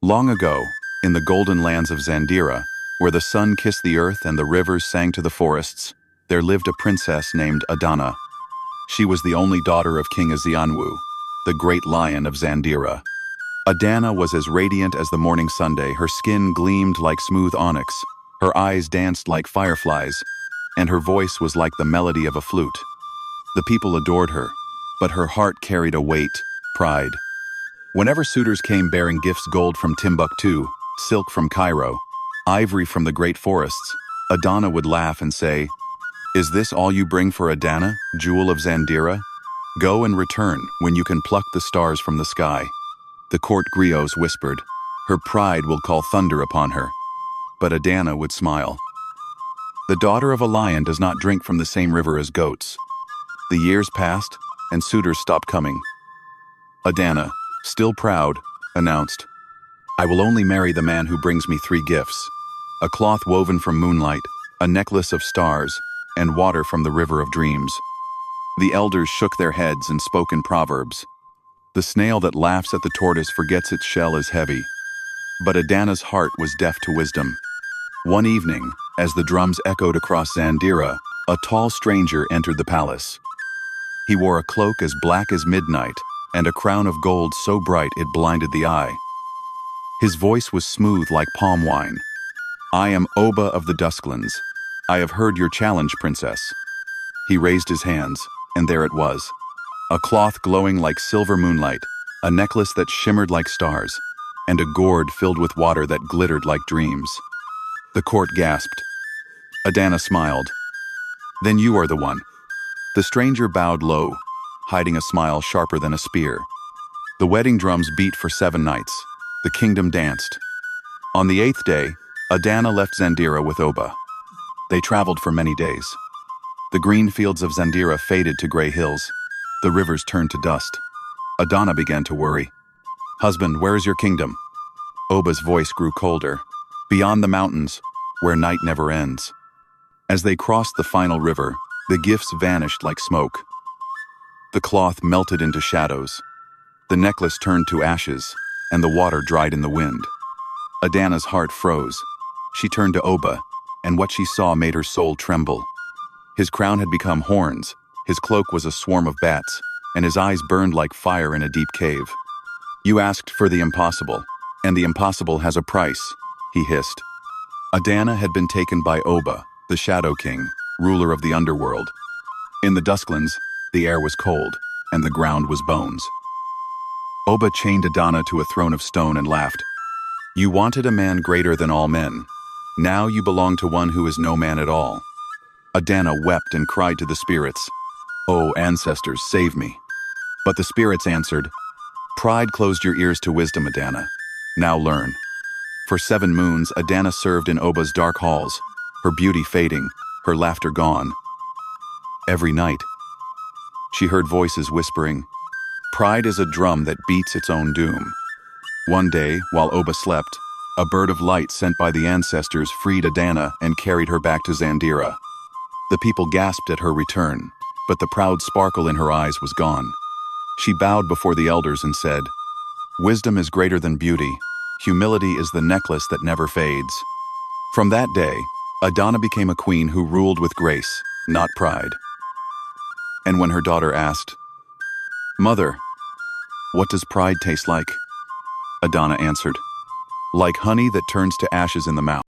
Long ago, in the golden lands of Zandira, where the sun kissed the earth and the rivers sang to the forests, there lived a princess named Adanna. She was the only daughter of King Azianwu, the great lion of Zandira. Adanna was as radiant as the morning sunday, her skin gleamed like smooth onyx, her eyes danced like fireflies, and her voice was like the melody of a flute. The people adored her, but her heart carried a weight, pride. Whenever suitors came bearing gifts, gold from Timbuktu, silk from Cairo, ivory from the great forests, Adanna would laugh and say, "Is this all you bring for Adanna, jewel of Zandira? Go and return when you can pluck the stars from the sky." The court griots whispered, "Her pride will call thunder upon her." But Adanna would smile. The daughter of a lion does not drink from the same river as goats. The years passed, and suitors stopped coming. Adanna, still proud, announced, "I will only marry the man who brings me 3 gifts: a cloth woven from moonlight, a necklace of stars, and water from the river of dreams." The elders shook their heads and spoke in proverbs. The snail that laughs at the tortoise forgets its shell is heavy. But Adanna's heart was deaf to wisdom. One evening, as the drums echoed across Zandira, a tall stranger entered the palace. He wore a cloak as black as midnight, and a crown of gold so bright it blinded the eye. His voice was smooth like palm wine. "I am Oba of the Dusklands. I have heard your challenge, princess." He raised his hands, and there it was. A cloth glowing like silver moonlight, a necklace that shimmered like stars, and a gourd filled with water that glittered like dreams. The court gasped. Adanna smiled. "Then you are the one." The stranger bowed low, hiding a smile sharper than a spear. The wedding drums beat for 7 nights. The kingdom danced. On the 8th day, Adanna left Zandira with Oba. They traveled for many days. The green fields of Zandira faded to gray hills. The rivers turned to dust. Adanna began to worry. "Husband, where is your kingdom?" Oba's voice grew colder. "Beyond the mountains, where night never ends." As they crossed the final river, the gifts vanished like smoke. The cloth melted into shadows. The necklace turned to ashes, and the water dried in the wind. Adanna's heart froze. She turned to Oba, and what she saw made her soul tremble. His crown had become horns, his cloak was a swarm of bats, and his eyes burned like fire in a deep cave. "You asked for the impossible, and the impossible has a price," he hissed. Adanna had been taken by Oba, the Shadow King, ruler of the underworld. In the Dusklands, the air was cold, and the ground was bones. Oba chained Adanna to a throne of stone and laughed. "You wanted a man greater than all men. Now you belong to one who is no man at all." Adanna wept and cried to the spirits, "Oh, ancestors, save me." But the spirits answered, "Pride closed your ears to wisdom, Adanna. Now learn." For 7 moons, Adanna served in Oba's dark halls, her beauty fading, her laughter gone. Every night, she heard voices whispering, "Pride is a drum that beats its own doom." One day, while Oba slept, a bird of light sent by the ancestors freed Adanna and carried her back to Zandira. The people gasped at her return, but the proud sparkle in her eyes was gone. She bowed before the elders and said, "Wisdom is greater than beauty. Humility is the necklace that never fades." From that day, Adanna became a queen who ruled with grace, not pride. And when her daughter asked, "Mother, what does pride taste like?" Adanna answered, "Like honey that turns to ashes in the mouth."